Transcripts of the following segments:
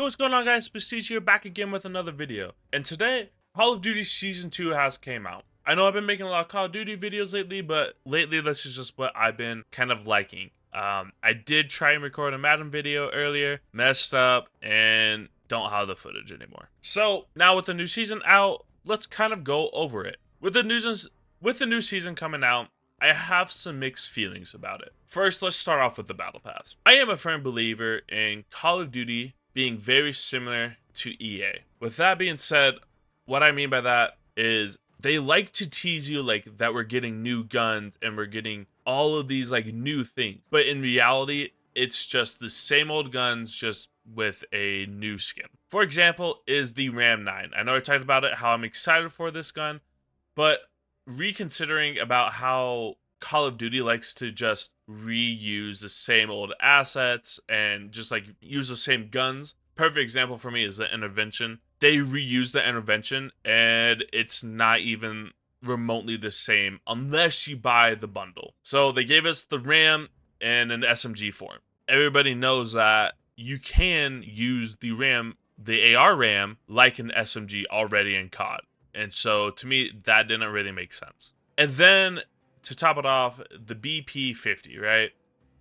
what's going on, guys? Prestige here, back again with another video. And today, Call of Duty Season 2 has came out. I know I've been making a lot of Call of Duty videos lately, but lately this is just what I've been kind of liking. I did try and record a Madden video earlier, messed up, and don't have the footage anymore. So now with the new season out, let's kind of go over it. With the new season coming out, I have some mixed feelings about it. First, let's start off with the Battle Pass. I am a firm believer in Call of Duty being very similar to EA. With that being said, what I mean by that is they like to tease you like that we're getting new guns and we're getting all of these like new things. But in reality, it's just the same old guns just with a new skin. For example, is the Ram 9. I know I talked about it, how I'm excited for this gun, but reconsidering about how Call of Duty likes to just reuse the same old assets and just like use the same guns. Perfect example for me is the Intervention. They reuse the Intervention and it's not even remotely the same unless you buy the bundle. So they gave us the RAM and an SMG form. Everybody knows that you can use the RAM, the AR RAM, like an SMG already in COD. And so to me, that didn't really make sense. And then to top it off, the BP-50, right?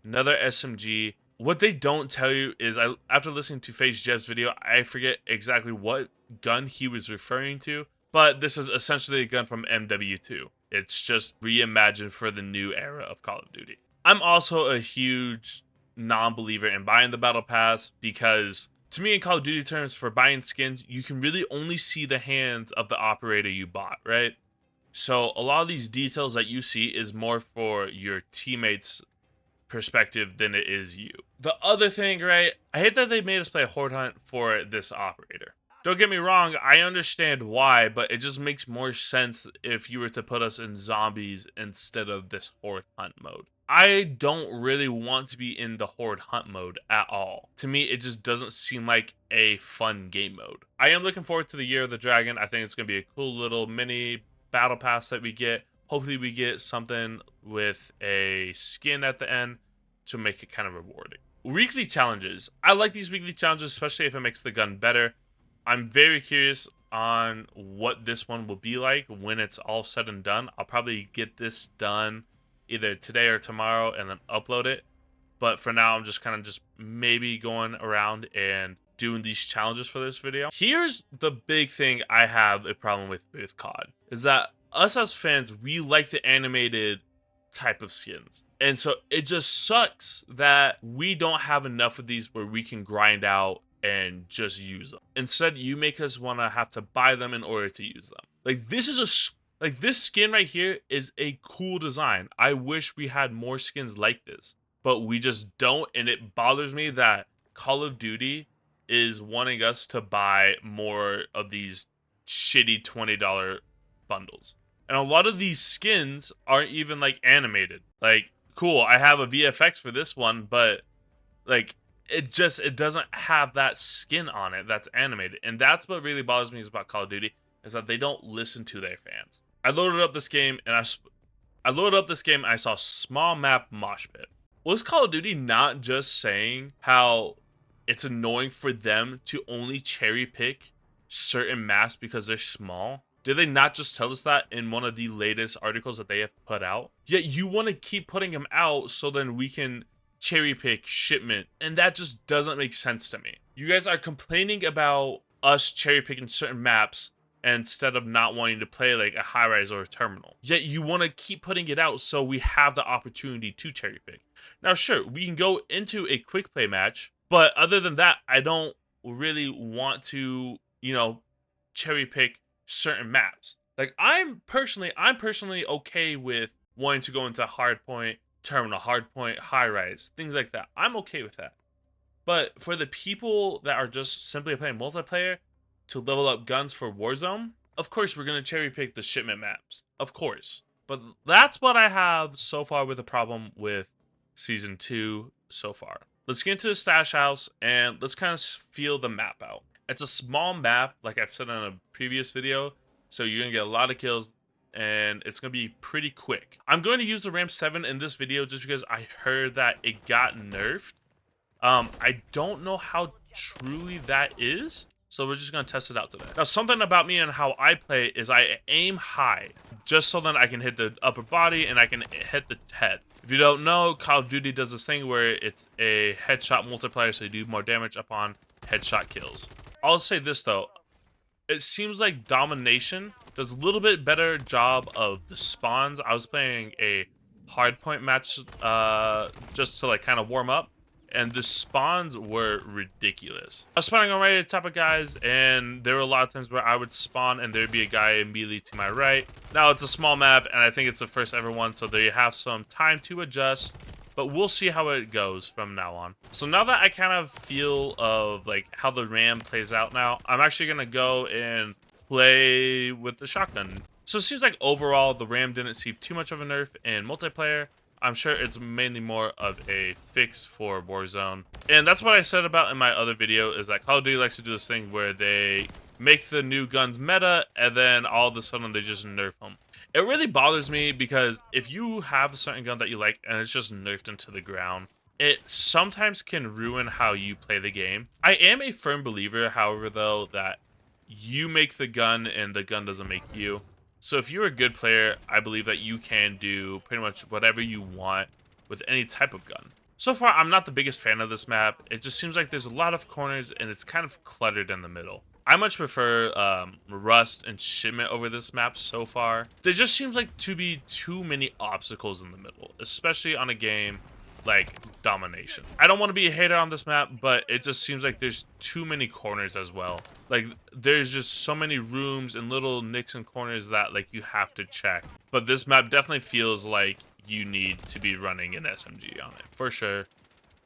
Another SMG. What they don't tell you is, after listening to FaZe Jeff's video, I forget exactly what gun he was referring to, but this is essentially a gun from MW3. It's just reimagined for the new era of Call of Duty. I'm also a huge non-believer in buying the Battle Pass because to me, in Call of Duty terms, for buying skins, you can really only see the hands of the operator you bought, right? So a lot of these details that you see is more for your teammates' perspective than it is you. The other thing, right? I hate that they made us play a horde hunt for this operator. Don't get me wrong, I understand why, but it just makes more sense if you were to put us in zombies instead of this horde hunt mode. I don't really want to be in the horde hunt mode at all. To me, it just doesn't seem like a fun game mode. I am looking forward to the Year of the Dragon. I think it's going to be a cool little mini battle pass that we get. Hopefully we get something with a skin at the end to make it kind of rewarding. Weekly challenges. I like these weekly challenges, especially if it makes the gun better. I'm very curious on what this one will be like when it's all said and done. I'll probably get this done either today or tomorrow and then upload it. But for now, I'm just kind of just maybe going around and doing these challenges for this video. Here's the big thing I have a problem with COD, is that us as fans, we like the animated type of skins. And so it just sucks that we don't have enough of these where we can grind out and just use them. Instead, you make us want to have to buy them in order to use them. Like this skin right here is a cool design. I wish we had more skins like this, but we just don't. And it bothers me that Call of Duty is wanting us to buy more of these shitty $20 bundles. And a lot of these skins aren't even like animated. Like, cool, I have a VFX for this one, but like it doesn't have that skin on it that's animated. And that's what really bothers me about Call of Duty, is that they don't listen to their fans. I loaded up this game and I saw small map mosh pit. Was Call of Duty not just saying how it's annoying for them to only cherry pick certain maps because they're small? Did they not just tell us that in one of the latest articles that they have put out? Yet you want to keep putting them out so then we can cherry pick shipment, and that just doesn't make sense to me. You guys are complaining about us cherry picking certain maps instead of not wanting to play like a high rise or a terminal. Yet you want to keep putting it out so we have the opportunity to cherry pick. Now, sure, we can go into a quick play match, but other than that, I don't really want to, cherry pick certain maps. Like I'm personally okay with wanting to go into hardpoint, terminal, hardpoint, high rise, things like that. I'm okay with that. But for the people that are just simply playing multiplayer to level up guns for Warzone, of course we're going to cherry pick the shipment maps. Of course. But that's what I have so far with the problem with Season 2 so far. Let's get into the stash house and let's kind of feel the map out. It's a small map, like I've said in a previous video, so you're going to get a lot of kills and it's going to be pretty quick. I'm going to use the Ram 7 in this video just because I heard that it got nerfed. I don't know how truly that is. So we're just gonna test it out today. Now, something about me and how I play is I aim high, just so then I can hit the upper body and I can hit the head. If you don't know, Call of Duty does this thing where it's a headshot multiplier, so you do more damage upon headshot kills. I'll say this though, it seems like Domination does a little bit better job of the spawns. I was playing a hardpoint match just to like kind of warm up, and the spawns were ridiculous. I was spawning on right type of guys, and there were a lot of times where I would spawn and there'd be a guy immediately to my right. Now it's a small map, and I think it's the first ever one, so they have some time to adjust, but we'll see how it goes from now on. So now that I kind of feel of like how the RAM plays out now, I'm actually gonna go and play with the shotgun. So it seems like overall the RAM didn't see too much of a nerf in multiplayer. I'm sure it's mainly more of a fix for Warzone. And that's what I said about in my other video, is that Call of Duty likes to do this thing where they make the new guns meta and then all of a sudden they just nerf them. It really bothers me because if you have a certain gun that you like and it's just nerfed into the ground, it sometimes can ruin how you play the game. I am a firm believer, however, though, that you make the gun and the gun doesn't make you. So if you're a good player, I believe that you can do pretty much whatever you want with any type of gun. So far, I'm not the biggest fan of this map. It just seems like there's a lot of corners and it's kind of cluttered in the middle. I much prefer Rust and Shipment over this map so far. There just seems like to be too many obstacles in the middle, especially on a game like Domination. I don't want to be a hater on this map, but it just seems like there's too many corners as well. Like, there's just so many rooms and little nicks and corners that like you have to check. But this map definitely feels like you need to be running an SMG on it, for sure.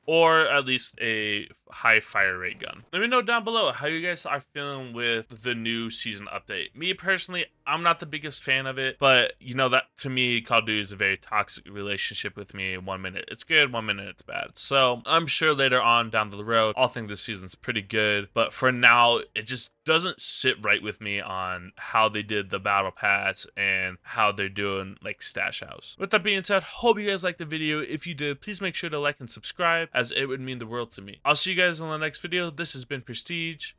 Or at least a high fire rate gun. Let me know down below how you guys are feeling with the new season update. Me personally, I'm not the biggest fan of it, but you know that to me, Call of Duty is a very toxic relationship with me. 1 minute it's good, 1 minute it's bad. So I'm sure later on down the road, I'll think this season's pretty good. But for now, it just doesn't sit right with me on how they did the battle pass and how they're doing like stash house. With that being said, hope you guys liked the video. If you did, please make sure to like and subscribe, as it would mean the world to me. I'll see you guys in the next video. This has been Prestige.